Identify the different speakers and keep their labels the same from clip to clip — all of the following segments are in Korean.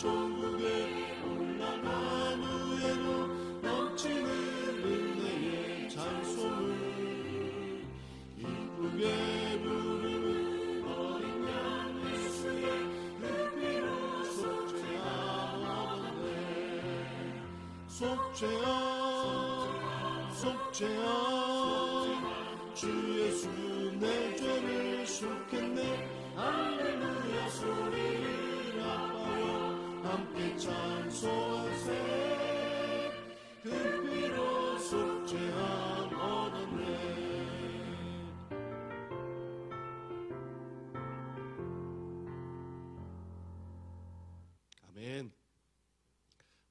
Speaker 1: 천국에 올라간 후에도 넘치는 은혜의 찬송을 기쁘게 부르는 어린 양 예수의 그 피로 속죄하오네. 속죄하 주 예수 내 죄를 속했네. 할렐루야 소리를 아파요 함께 찬송하세. 그 피로 속죄함 얻었네. 아멘.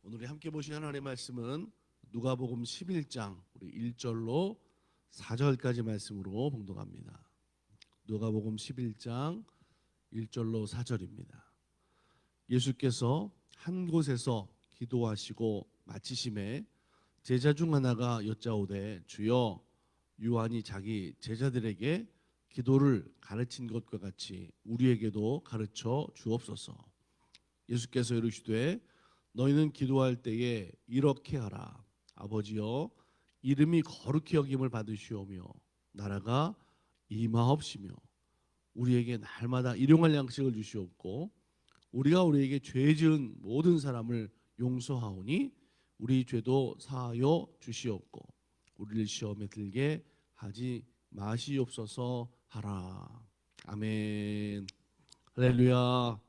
Speaker 1: 오늘 함께 보신 하나님의 말씀은 누가복음 11장 우리 1절로 4절까지 말씀으로 봉독합니다. 누가복음 11장 1절로 4절입니다. 예수께서 한 곳에서 기도하시고 마치심에 제자 중 하나가 여짜오되 주여 요한이 자기 제자들에게 기도를 가르친 것과 같이 우리에게도 가르쳐 주옵소서. 예수께서 이르시되 너희는 기도할 때에 이렇게 하라. 아버지여 이름이 거룩히 여김을 받으시오며 나라가 임하옵시며 우리에게 날마다 일용할 양식을 주시옵고 우리가 우리에게 죄 지은 모든 사람을 용서하오니 우리 죄도 사하여 주시옵고 우리를 시험에 들게 하지 마시옵소서 하라. 아멘. 할렐루야.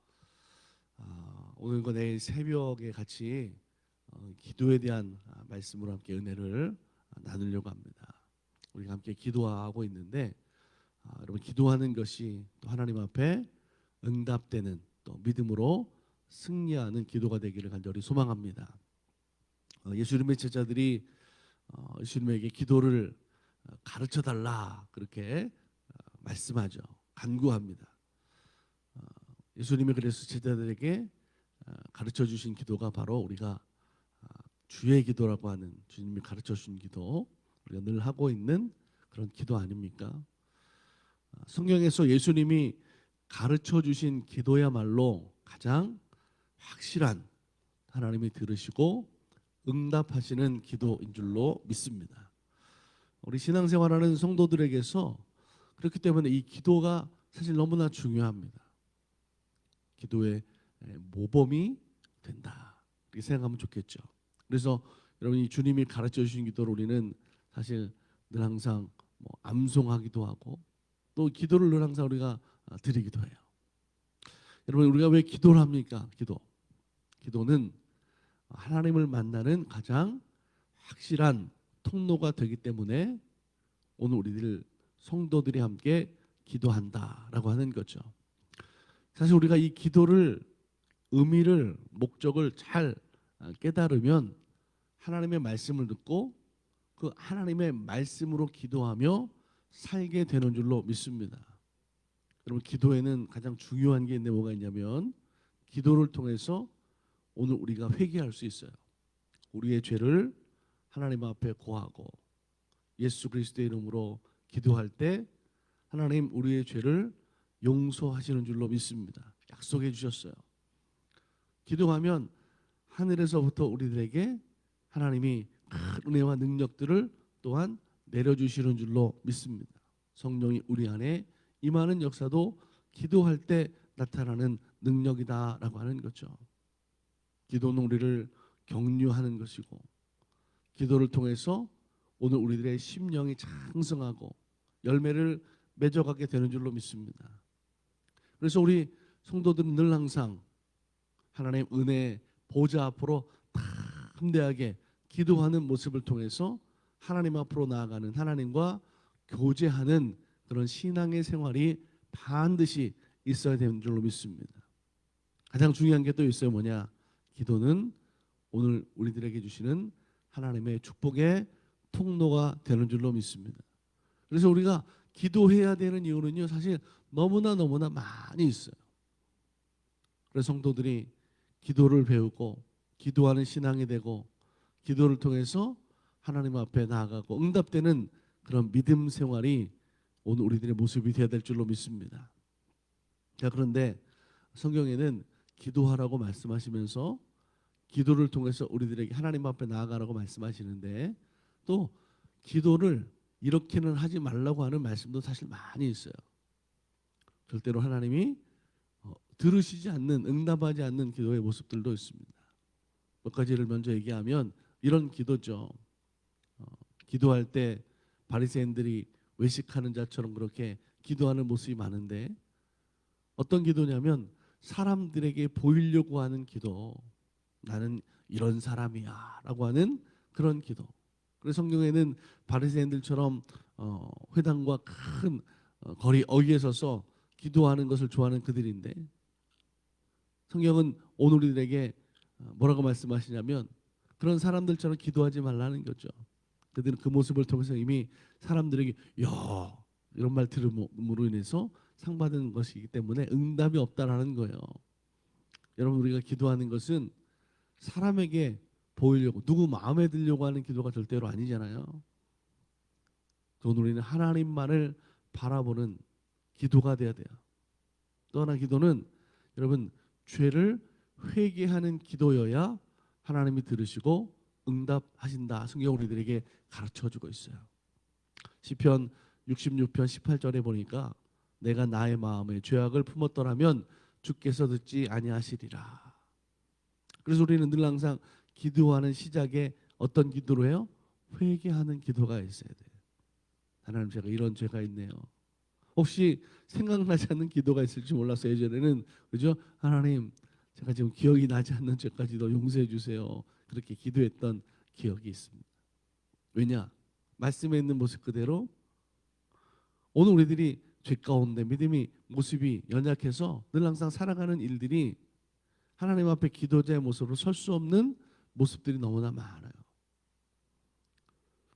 Speaker 1: 오늘과 내일 새벽에 같이 기도에 대한 말씀으로 함께 은혜를 나누려고 합니다. 우리가 함께 기도하고 있는데 여러분 기도하는 것이 또 하나님 앞에 응답되는 또 믿음으로 승리하는 기도가 되기를 간절히 소망합니다. 예수님의 제자들이 예수님에게 기도를 가르쳐달라 그렇게 말씀하죠. 간구합니다. 예수님이 그래서 제자들에게 가르쳐 주신 기도가 바로 우리가 주의 기도라고 하는 주님이 가르쳐 주신 기도, 우리가 늘 하고 있는 그런 기도 아닙니까? 성경에서 예수님이 가르쳐 주신 기도야말로 가장 확실한 하나님이 들으시고 응답하시는 기도인 줄로 믿습니다. 우리 신앙생활하는 성도들에게서 그렇기 때문에 이 기도가 사실 너무나 중요합니다. 기도의 모범이 된다 이렇게 생각하면 좋겠죠. 그래서 여러분이 주님이 가르쳐 주신 기도를 우리는 사실 늘 항상 암송하기도 하고 또 기도를 늘 항상 우리가 드리기도 해요. 여러분 우리가 왜 기도를 합니까? 기도는 하나님을 만나는 가장 확실한 통로가 되기 때문에 오늘 우리들 성도들이 함께 기도한다라고 하는 거죠. 사실 우리가 이 기도를 의미를 목적을 잘 깨달으면 하나님의 말씀을 듣고 그 하나님의 말씀으로 기도하며 살게 되는 줄로 믿습니다. 여러분 기도에는 가장 중요한 게 있는데 뭐가 있냐면 기도를 통해서 오늘 우리가 회개할 수 있어요. 우리의 죄를 하나님 앞에 고하고 예수 그리스도의 이름으로 기도할 때 하나님 우리의 죄를 용서하시는 줄로 믿습니다. 약속해 주셨어요. 기도하면 하늘에서부터 우리들에게 하나님이 큰 은혜와 능력들을 또한 내려주시는 줄로 믿습니다. 성령이 우리 안에 임하는 역사도 기도할 때 나타나는 능력이다라고 하는 거죠. 기도는 우리를 격려하는 것이고 기도를 통해서 오늘 우리들의 심령이 장성하고 열매를 맺어가게 되는 줄로 믿습니다. 그래서 우리 성도들은 늘 항상 하나님 은혜 보좌 앞으로 담대하게 기도하는 모습을 통해서 하나님 앞으로 나아가는 하나님과 교제하는 그런 신앙의 생활이 반드시 있어야 되는 줄로 믿습니다. 가장 중요한 게 또 있어요. 뭐냐? 기도는 오늘 우리들에게 주시는 하나님의 축복의 통로가 되는 줄로 믿습니다. 그래서 우리가 기도해야 되는 이유는요, 사실 너무나 많이 있어요. 그래서 성도들이 기도를 배우고 기도하는 신앙이 되고 기도를 통해서 하나님 앞에 나아가고 응답되는 그런 믿음 생활이 오늘 우리들의 모습이 되어야 될 줄로 믿습니다. 자, 그런데 성경에는 기도하라고 말씀하시면서 기도를 통해서 우리들에게 하나님 앞에 나아가라고 말씀하시는데, 또 기도를 이렇게는 하지 말라고 하는 말씀도 사실 많이 있어요. 절대로 하나님이 들으시지 않는, 응답하지 않는 기도의 모습들도 있습니다. 몇 가지를 먼저 얘기하면 이런 기도죠. 기도할 때 바리새인들이 외식하는 자처럼 그렇게 기도하는 모습이 많은데, 어떤 기도냐면 사람들에게 보이려고 하는 기도, 나는 이런 사람이야 라고 하는 그런 기도. 그래서 성경에는 바리새인들처럼 회당과 큰 거리 어귀에 서서 기도하는 것을 좋아하는 그들인데, 성경은 오늘 우리들에게 뭐라고 말씀하시냐면 그런 사람들처럼 기도하지 말라는 거죠. 그들은 그 모습을 통해서 이미 사람들에게 야 이런 말 들음으로 인해서 상 받은 것이기 때문에 응답이 없다라는 거예요. 여러분, 우리가 기도하는 것은 사람에게 보이려고, 누구 마음에 들려고 하는 기도가 절대로 아니잖아요. 오늘 우리는 하나님만을 바라보는 기도가 돼야 돼요. 또 하나, 기도는 여러분 죄를 회개하는 기도여야 하나님이 들으시고 응답하신다. 성경 우리들에게 가르쳐주고 있어요. 시편 66편 18절에 보니까 내가 나의 마음에 죄악을 품었더라면 주께서 듣지 아니하시리라. 그래서 우리는 늘 항상 기도하는 시작에 어떤 기도로 해요? 회개하는 기도가 있어야 돼요. 하나님, 제가 이런 죄가 있네요. 혹시 생각나지 않는 기도가 있을지 몰랐어요. 예전에는, 그죠? 하나님, 제가 지금 기억이 나지 않는 죄까지도 용서해 주세요. 그렇게 기도했던 기억이 있습니다. 왜냐? 말씀에 있는 모습 그대로 오늘 우리들이 죄 가운데 믿음이 모습이 연약해서 늘 항상 살아가는 일들이 하나님 앞에 기도자의 모습으로 설 수 없는 모습들이 너무나 많아요.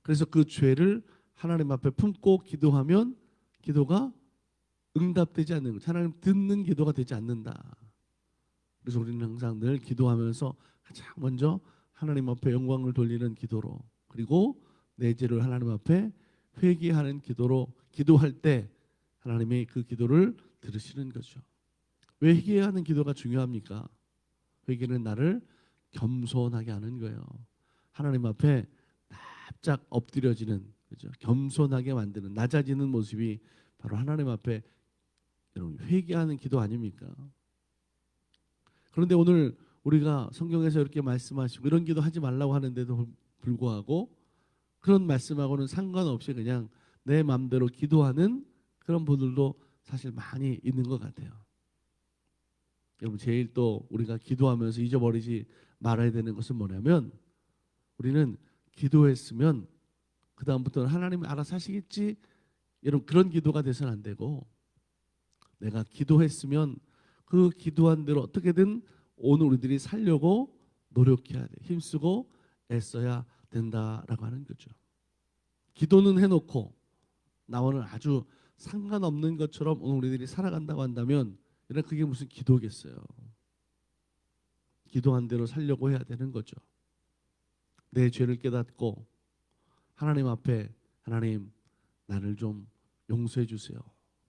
Speaker 1: 그래서 그 죄를 하나님 앞에 품고 기도하면 기도가 응답되지 않는 거죠. 하나님 듣는 기도가 되지 않는다. 그래서 우리는 항상 늘 기도하면서 가장 먼저 하나님 앞에 영광을 돌리는 기도로, 그리고 내 죄를 하나님 앞에 회개하는 기도로 기도할 때 하나님이 그 기도를 들으시는 거죠. 왜 회개하는 기도가 중요합니까? 회개는 나를 겸손하게 하는 거예요. 하나님 앞에 납작 엎드려지는, 그죠? 겸손하게 만드는, 낮아지는 모습이 바로 하나님 앞에 여러분 회개하는 기도 아닙니까? 그런데 오늘 우리가 성경에서 이렇게 말씀하시고 이런 기도 하지 말라고 하는데도 불구하고 그런 말씀하고는 상관없이 그냥 내 마음대로 기도하는 그런 분들도 사실 많이 있는 것 같아요. 여러분, 제일 또 우리가 기도하면서 잊어버리지 말아야 되는 것은 뭐냐면, 우리는 기도했으면 그 다음부터는 하나님이 알아서 하시겠지, 여러분 그런 기도가 돼서는 안 되고, 내가 기도했으면 그 기도한 대로 어떻게든 오늘 우리들이 살려고 노력해야 돼, 힘쓰고 애써야 된다라고 하는 거죠. 기도는 해놓고 나와는 아주 상관없는 것처럼 오늘 우리들이 살아간다고 한다면 이런 그게 무슨 기도겠어요. 기도한 대로 살려고 해야 되는 거죠. 내 죄를 깨닫고 하나님 앞에, 하나님 나를 좀 용서해 주세요,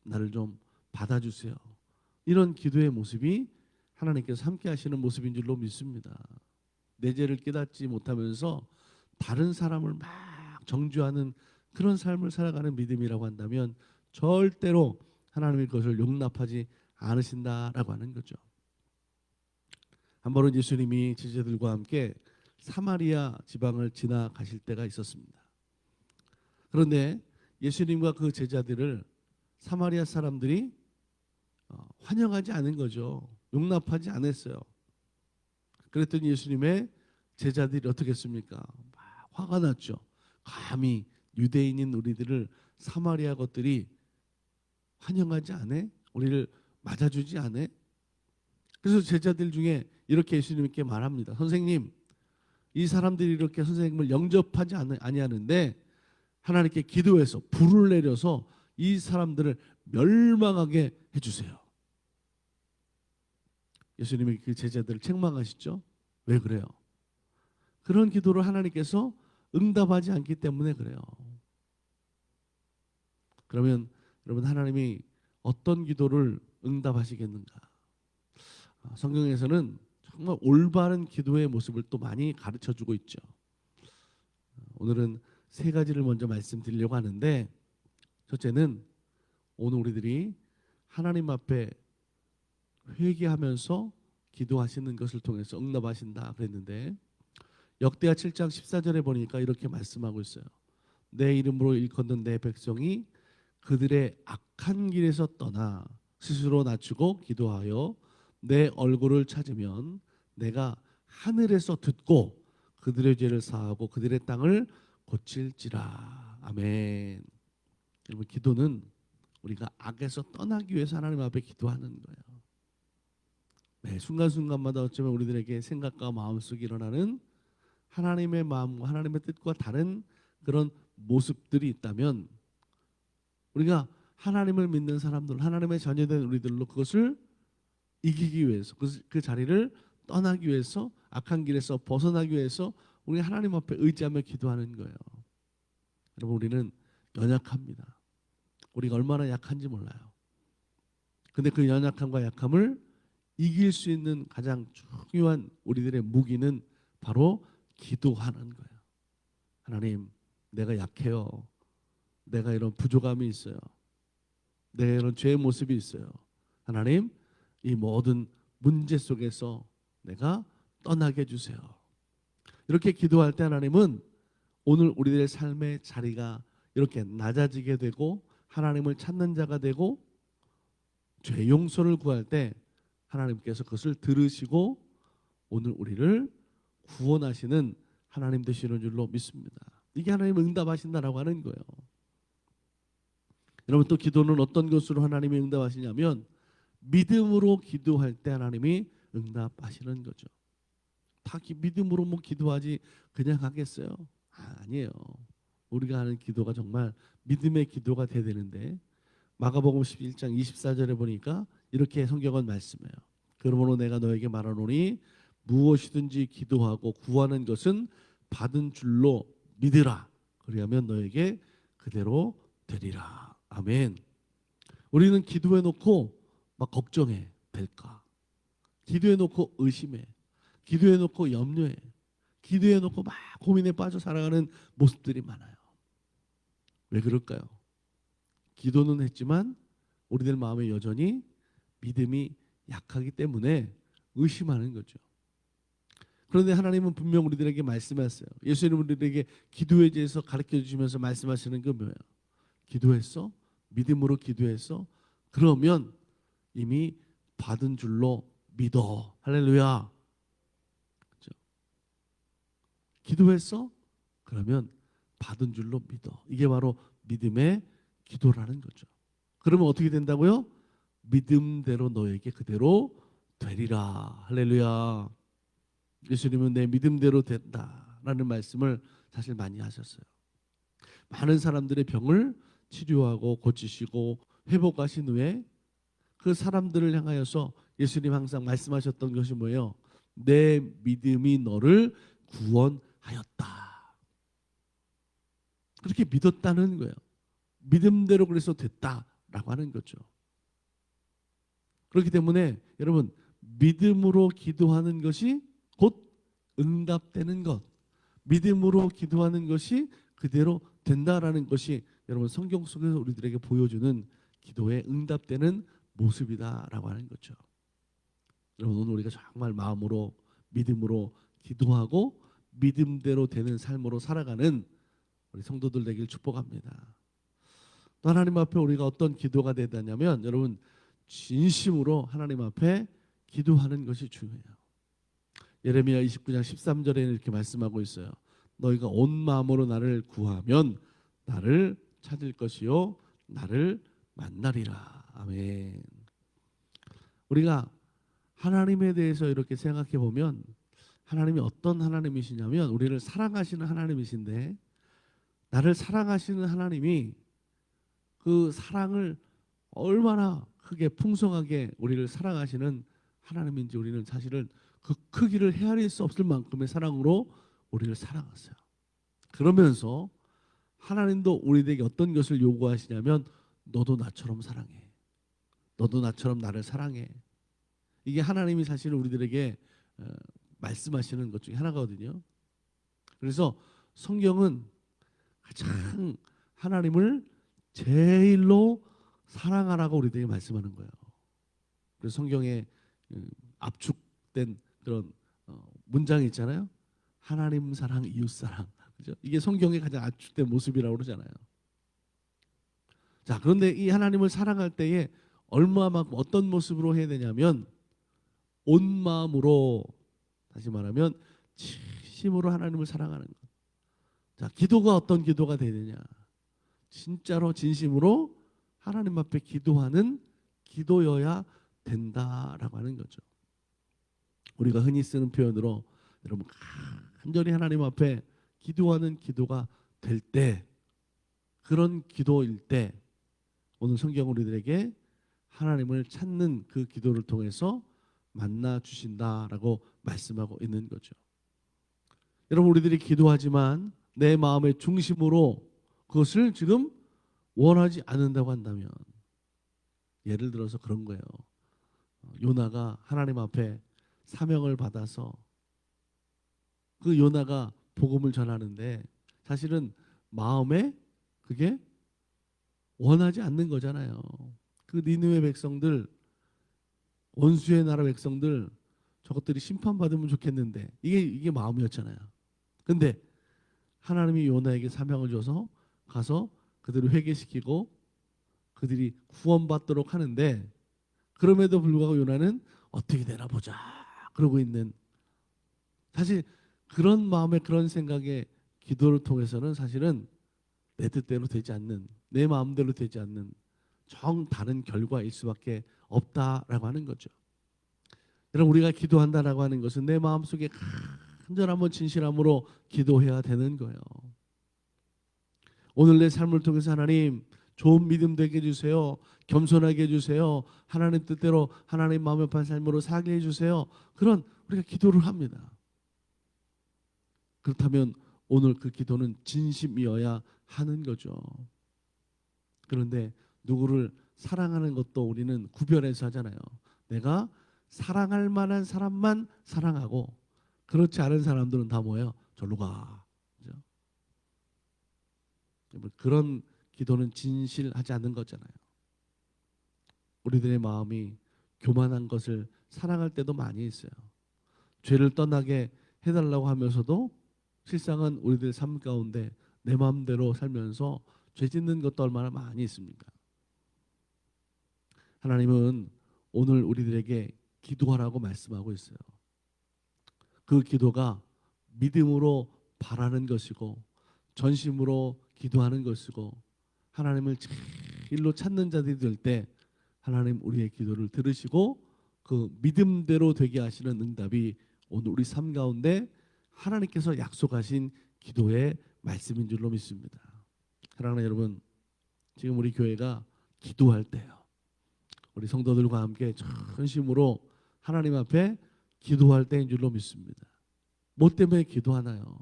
Speaker 1: 나를 좀 받아주세요, 이런 기도의 모습이 하나님께서 함께 하시는 모습인 줄로 믿습니다. 내 죄를 깨닫지 못하면서 다른 사람을 막 정죄하는 그런 삶을 살아가는 믿음이라고 한다면 절대로 하나님이 그것을 용납하지 않으신다라고 하는 거죠. 한 번은 예수님이 제자들과 함께 사마리아 지방을 지나가실 때가 있었습니다. 그런데 예수님과 그 제자들을 사마리아 사람들이 환영하지 않은 거죠. 용납하지 않았어요. 그랬더니 예수님의 제자들이 어떻게 했습니까? 막 화가 났죠. 감히 유대인인 우리들을 사마리아 것들이 환영하지 않아? 우리를 맞아주지 않아? 그래서 제자들 중에 이렇게 예수님께 말합니다. 선생님, 이 사람들이 이렇게 선생님을 영접하지 아니하는데 하나님께 기도해서 불을 내려서 이 사람들을 멸망하게 해주세요. 예수님이 그 제자들을 책망하시죠. 왜 그래요? 그런 기도를 하나님께서 응답하지 않기 때문에 그래요. 그러면 여러분, 하나님이 어떤 기도를 응답하시겠는가? 성경에서는 정말 올바른 기도의 모습을 또 많이 가르쳐주고 있죠. 오늘은 세 가지를 먼저 말씀드리려고 하는데, 첫째는 오늘 우리들이 하나님 앞에 회개하면서 기도하시는 것을 통해서 응답하신다 그랬는데, 역대하 7장 14절에 보니까 이렇게 말씀하고 있어요. 내 이름으로 일컫는 내 백성이 그들의 악한 길에서 떠나 스스로 낮추고 기도하여 내 얼굴을 찾으면 내가 하늘에서 듣고 그들의 죄를 사하고 그들의 땅을 고칠지라. 아멘. 여러분, 기도는 우리가 악에서 떠나기 위해서 하나님 앞에 기도하는 거예요. 매 순간순간마다 어쩌면 우리들에게 생각과 마음속에 일어나는 하나님의 마음과 하나님의 뜻과 다른 그런 모습들이 있다면, 우리가 하나님을 믿는 사람들, 하나님의 자녀된 우리들로 그것을 이기기 위해서, 그 자리를 떠나기 위해서, 악한 길에서 벗어나기 위해서 우리 하나님 앞에 의지하며 기도하는 거예요. 여러분, 우리는 연약합니다. 우리가 얼마나 약한지 몰라요. 근데 그 연약함과 약함을 이길 수 있는 가장 중요한 우리들의 무기는 바로 기도하는 거예요. 하나님, 내가 약해요. 내가 이런 부족함이 있어요. 내가 이런 죄의 모습이 있어요. 하나님, 이 모든 문제 속에서 내가 떠나게 해주세요. 이렇게 기도할 때 하나님은 오늘 우리들의 삶의 자리가 이렇게 낮아지게 되고, 하나님을 찾는 자가 되고, 죄 용서를 구할 때 하나님께서 그것을 들으시고 오늘 우리를 구원하시는 하나님 되시는 줄로 믿습니다. 이게 하나님 응답하신다라고 하는 거예요. 여러분, 또 기도는 어떤 것으로 하나님이 응답하시냐면 믿음으로 기도할 때 하나님이 응답하시는 거죠. 다 믿음으로 뭐 기도하지 그냥 하겠어요? 아니에요. 우리가 하는 기도가 정말 믿음의 기도가 돼야 되는데, 마가복음 11장 24절에 보니까 이렇게 성경은 말씀해요. 그러므로 내가 너에게 말하노니 무엇이든지 기도하고 구하는 것은 받은 줄로 믿으라. 그리하면 너에게 그대로 되리라. 아멘. 우리는 기도해 놓고 막 걱정해. 될까? 기도해 놓고 의심해. 기도해 놓고 염려해. 기도해 놓고 막 고민에 빠져 살아가는 모습들이 많아요. 왜 그럴까요? 기도는 했지만 우리들 마음에 여전히 믿음이 약하기 때문에 의심하는 거죠. 그런데 하나님은 분명 우리들에게 말씀하셨어요. 예수님 우리들에게 기도에 대해서 가르쳐 주시면서 말씀하시는 게 뭐예요? 기도했어? 믿음으로 기도했어? 그러면 이미 받은 줄로 믿어. 할렐루야. 그렇죠? 기도했어? 그러면 받은 줄로 믿어. 이게 바로 믿음의 기도라는 거죠. 그러면 어떻게 된다고요? 믿음대로 너에게 그대로 되리라. 할렐루야. 예수님은 내 믿음대로 된다라는 말씀을 사실 많이 하셨어요. 많은 사람들의 병을 치료하고 고치시고 회복하신 후에 그 사람들을 향하여서 예수님 항상 말씀하셨던 것이 뭐예요? 내 믿음이 너를 구원하였다. 그렇게 믿었다는 거예요. 믿음대로 그래서 됐다라고 하는 거죠. 그렇기 때문에 여러분, 믿음으로 기도하는 것이 곧 응답되는 것, 믿음으로 기도하는 것이 그대로 된다라는 것이 여러분 성경 속에서 우리들에게 보여주는 기도에 응답되는 모습이다라고 하는 거죠. 여러분, 오늘 우리가 정말 마음으로 믿음으로 기도하고 믿음대로 되는 삶으로 살아가는 우리 성도들 되길 축복합니다. 또 하나님 앞에 우리가 어떤 기도가 되냐면 여러분, 진심으로 하나님 앞에 기도하는 것이 중요해요. 예레미야 29장 13절에는 이렇게 말씀하고 있어요. 너희가 온 마음으로 나를 구하면 나를 찾을 것이요 나를 만나리라. 아멘. 우리가 하나님에 대해서 이렇게 생각해 보면 하나님이 어떤 하나님이시냐면 우리를 사랑하시는 하나님이신데, 나를 사랑하시는 하나님이 그 사랑을 얼마나 크게 풍성하게 우리를 사랑하시는 하나님인지 우리는 사실은 그 크기를 헤아릴 수 없을 만큼의 사랑으로 우리를 사랑하세요. 그러면서 하나님도 우리에게 어떤 것을 요구하시냐면 너도 나처럼 사랑해. 너도 나처럼 나를 사랑해. 이게 하나님이 사실 우리들에게 말씀하시는 것 중에 하나거든요. 그래서 성경은 가장 하나님을 제일로 사랑하라고 우리들에게 말씀하는 거예요. 그래서 성경에 압축된 그런 문장이 있잖아요. 하나님 사랑, 이웃 사랑. 그죠? 이게 성경의 가장 압축된 모습이라고 그러잖아요. 자, 그런데 이 하나님을 사랑할 때에 얼마만큼 어떤 모습으로 해야 되냐면 온 마음으로, 다시 말하면 진심으로 하나님을 사랑하는 것. 자, 기도가 어떤 기도가 되느냐? 진짜로 진심으로 하나님 앞에 기도하는 기도여야 된다라고 하는 거죠. 우리가 흔히 쓰는 표현으로 여러분 간절히 하나님 앞에 기도하는 기도가 될 때, 그런 기도일 때 오늘 성경 우리들에게 하나님을 찾는 그 기도를 통해서 만나 주신다라고 말씀하고 있는 거죠. 여러분, 우리들이 기도하지만 내 마음의 중심으로 그것을 지금 원하지 않는다고 한다면, 예를 들어서 그런 거예요. 요나가 하나님 앞에 사명을 받아서 그 요나가 복음을 전하는데 사실은 마음에 그게 원하지 않는 거잖아요. 그 니느웨 백성들, 원수의 나라 백성들, 저것들이 심판받으면 좋겠는데 이게 마음이었잖아요. 근데 하나님이 요나에게 사명을 줘서 가서 그들을 회개시키고 그들이 구원받도록 하는데, 그럼에도 불구하고 요나는 어떻게 되나 보자 그러고 있는, 사실 그런 마음에 그런 생각에 기도를 통해서는 사실은 내 뜻대로 되지 않는, 내 마음대로 되지 않는 정 다른 결과일 수밖에 없다라고 하는 거죠. 여러분, 우리가 기도한다라고 하는 것은 내 마음속에 간절함과 진실함으로 기도해야 되는 거예요. 오늘 내 삶을 통해서 하나님 좋은 믿음 되게 해주세요. 겸손하게 해주세요. 하나님 뜻대로 하나님 마음에 합한 삶으로 살게 해주세요. 그런 우리가 기도를 합니다. 그렇다면 오늘 그 기도는 진심이어야 하는 거죠. 그런데 누구를 사랑하는 것도 우리는 구별해서 하잖아요. 내가 사랑할 만한 사람만 사랑하고 그렇지 않은 사람들은 다 뭐예요? 절로 가. 그죠? 그런 기도는 진실하지 않는 거잖아요. 우리들의 마음이 교만한 것을 사랑할 때도 많이 있어요. 죄를 떠나게 해달라고 하면서도 실상은 우리들 삶 가운데 내 마음대로 살면서 죄 짓는 것도 얼마나 많이 있습니까? 하나님은 오늘 우리들에게 기도하라고 말씀하고 있어요. 그 기도가 믿음으로 바라는 것이고 전심으로 기도하는 것이고 하나님을 제일로 찾는 자들이 될 때 하나님 우리의 기도를 들으시고 그 믿음대로 되게 하시는 응답이 오늘 우리 삶 가운데 하나님께서 약속하신 기도의 말씀인 줄로 믿습니다. 사랑하는 여러분, 지금 우리 교회가 기도할 때요, 우리 성도들과 함께 전심으로 하나님 앞에 기도할 때인 줄로 믿습니다. 뭐 때문에 기도하나요?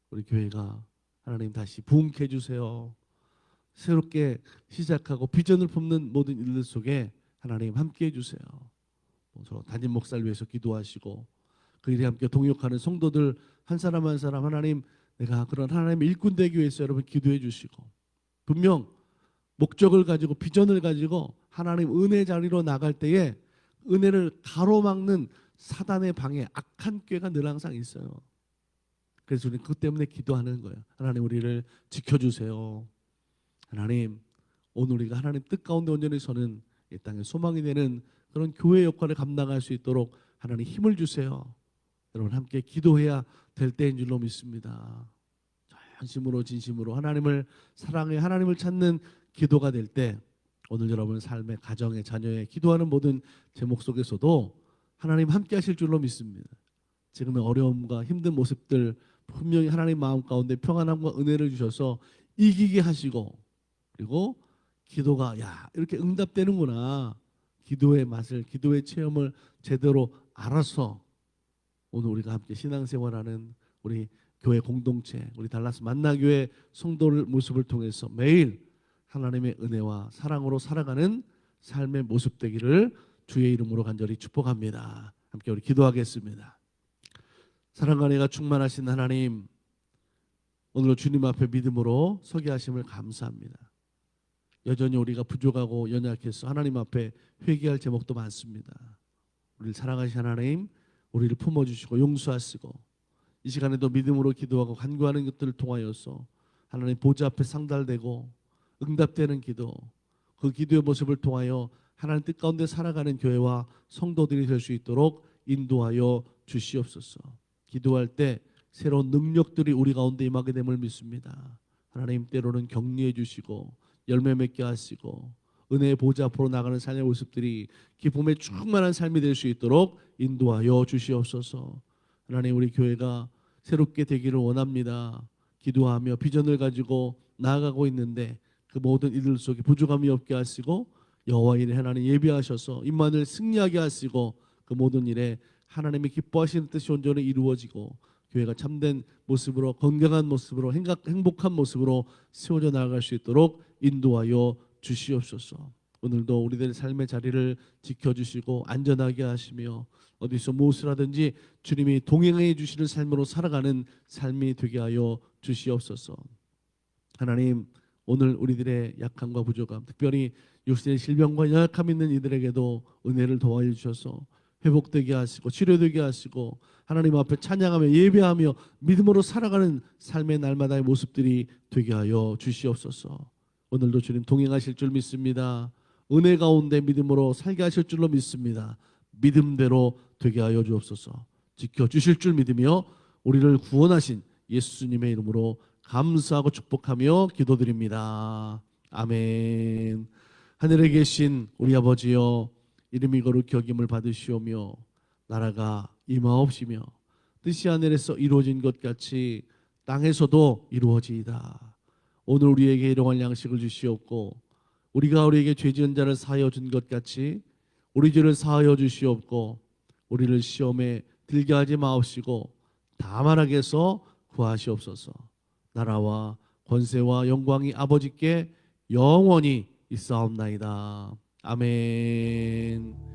Speaker 1: 우리 교회가 하나님 다시 부흥케 해주세요. 새롭게 시작하고 비전을 품는 모든 일들 속에 하나님 함께 해주세요. 저 담임 목사를 위해서 기도하시고 그 일에 함께 동역하는 성도들 한 사람 한 사람 하나님, 내가 그런 하나님의 일꾼 되기 위해서 여러분 기도해 주시고, 분명 목적을 가지고 비전을 가지고 하나님 은혜 자리로 나갈 때에 은혜를 가로막는 사단의 방해, 악한 꾀가 늘 항상 있어요. 그래서 우리는 그것 때문에 기도하는 거예요. 하나님 우리를 지켜주세요. 하나님 오늘 우리가 하나님 뜻 가운데 온전히 서는 이 땅의 소망이 되는 그런 교회 역할을 감당할 수 있도록 하나님 힘을 주세요. 여러분 함께 기도해야 될 때인 줄로 믿습니다. 전심으로 진심으로 하나님을 사랑해 하나님을 찾는 기도가 될 때 오늘 여러분 삶의 가정의 자녀의 기도하는 모든 제목 속에서도 하나님 함께 하실 줄로 믿습니다. 지금의 어려움과 힘든 모습들 분명히 하나님 마음 가운데 평안함과 은혜를 주셔서 이기게 하시고, 그리고 기도가 이렇게 응답되는구나, 기도의 맛을, 기도의 체험을 제대로 알아서 오늘 우리가 함께 신앙생활하는 우리 교회 공동체, 우리 달라스 만나교회 성도를 모습을 통해서 매일 하나님의 은혜와 사랑으로 살아가는 삶의 모습 되기를 주의 이름으로 간절히 축복합니다. 함께 우리 기도하겠습니다. 사랑과 은혜가 충만하신 하나님, 오늘 주님 앞에 믿음으로 서게 하심을 감사합니다. 여전히 우리가 부족하고 연약해서 하나님 앞에 회개할 제목도 많습니다. 우리를 사랑하신 하나님, 우리를 품어주시고 용서하시고 이 시간에도 믿음으로 기도하고 간구하는 것들을 통하여서 하나님 보좌 앞에 상달되고 응답되는 기도, 그 기도의 모습을 통하여 하나님 뜻 가운데 살아가는 교회와 성도들이 될 수 있도록 인도하여 주시옵소서. 기도할 때 새로운 능력들이 우리 가운데 임하게 됨을 믿습니다. 하나님, 때로는 격려해 주시고 열매 맺게 하시고 은혜의 보좌 앞으로 나가는 삶의 모습들이 기쁨의 충만한 삶이 될 수 있도록 인도하여 주시옵소서. 하나님, 우리 교회가 새롭게 되기를 원합니다. 기도하며 비전을 가지고 나아가고 있는데 그 모든 이들 속에 부족함이 없게 하시고 여호와의 일에 하나님 예비하셔서 임만을 승리하게 하시고 그 모든 일에 하나님이 기뻐하시는 뜻이 온전히 이루어지고 교회가 참된 모습으로 건강한 모습으로 행복한 모습으로 세워져 나아갈 수 있도록 인도하여 주시옵소서. 오늘도 우리들의 삶의 자리를 지켜주시고 안전하게 하시며 어디서 무엇을 하든지 주님이 동행해 주시는 삶으로 살아가는 삶이 되게 하여 주시옵소서. 하나님, 오늘 우리들의 약함과 부족함, 특별히 육신의 질병과 연약함 있는 이들에게도 은혜를 도와주셔서 주셔서 회복되게 하시고 치료되게 하시고 하나님 앞에 찬양하며 예배하며 믿음으로 살아가는 삶의 날마다의 모습들이 되게 하여 주시옵소서. 오늘도 주님 동행하실 줄 믿습니다. 은혜 가운데 믿음으로 살게 하실 줄로 믿습니다. 믿음대로 되게 하여 주옵소서. 지켜주실 줄 믿으며 우리를 구원하신 예수님의 이름으로 감사하고 축복하며 기도드립니다. 아멘. 하늘에 계신 우리 아버지여, 이름이 거룩히 여김을 받으시오며 나라가 임하옵시며 뜻이 하늘에서 이루어진 것 같이 땅에서도 이루어지이다. 오늘 우리에게 일용할 양식을 주시옵고 우리가 우리에게 죄 지은 자를 사하여 준 것 같이 우리 죄를 사하여 주시옵고 우리를 시험에 들게 하지 마옵시고 다만 악에서 구하시옵소서. 나라와 권세와 영광이 아버지께 영원히 있사옵나이다. 아멘.